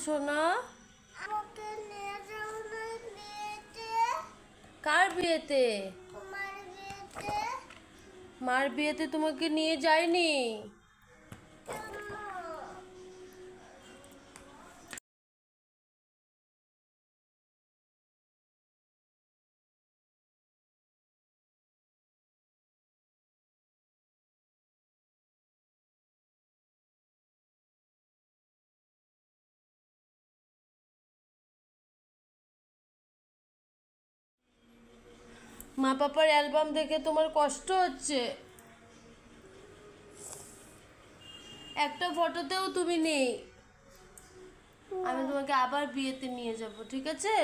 সোনা? আমাকে নিয়ে যাও না বিয়েতে। কার বিয়েতে? তোমার বিয়েতে। মার বিয়েতে তোমাকে নিয়ে যায়নি। কেন? মা পাপার অ্যালবাম দেখে তোমার কষ্ট হচ্ছে? একটা ফটোতেও তুমি নেই। আমি তোমাকে আবার বিয়েতে নিয়ে যাব, ঠিক আছে?